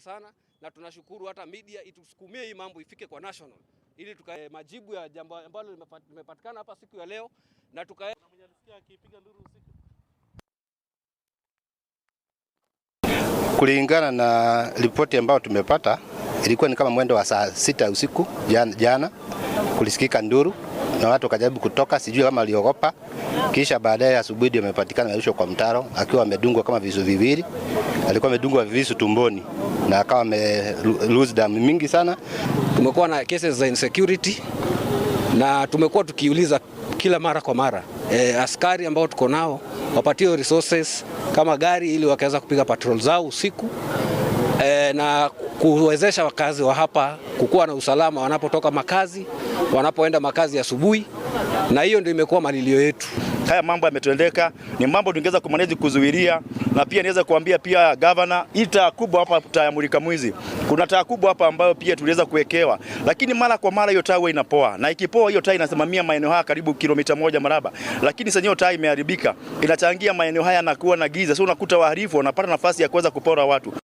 sana, na tunashukuru hata media itusukumie hii mambo ifike kwa national ili tukae majibu ya jambo ambalo limepatikana hapa siku ya leo na tukae. Kulingana na ripoti ambayo tumepata, ilikuwa ni kama mwendo wa saa 6 usiku jana kulisikika nduru na watu wakajaribu kutoka, sijui kama waliogopa. Kisha baadaye asubuhi ndio amepatikana amerushwa kwa mtaro akiwa amedungwa kama visu viwili. Alikuwa amedungwa visu tumboni na akawa lose damu mingi sana. Tumekuwa na cases za insecurity na tumekuwa tukiuliza kila mara kwa mara askari ambao tuko nao wapatiwe resources kama gari ili wakaweza kupiga patrol zao usiku na kuwezesha wakazi wa hapa kukuwa na usalama wanapotoka makazi, wanapoenda makazi asubuhi, na hiyo ndio imekuwa malilio yetu. Haya mambo yametendeka, ni mambo tungeweza kumanage kuzuilia, na pia niweza kuambia pia governor ita kubwa hapa taa mulika mwizi. Kuna taa kubwa hapa ambayo pia tuliweza kuwekewa, lakini mara kwa mara hiyo taa huwa inapoa, na ikipoa hiyo taa inasimamia maeneo haya karibu kilomita 1 maraba, lakini sasa hiyo taa imeharibika, inachangia maeneo haya na kuwa na giza, so unakuta wahalifu wanapata nafasi ya kuweza kupora watu.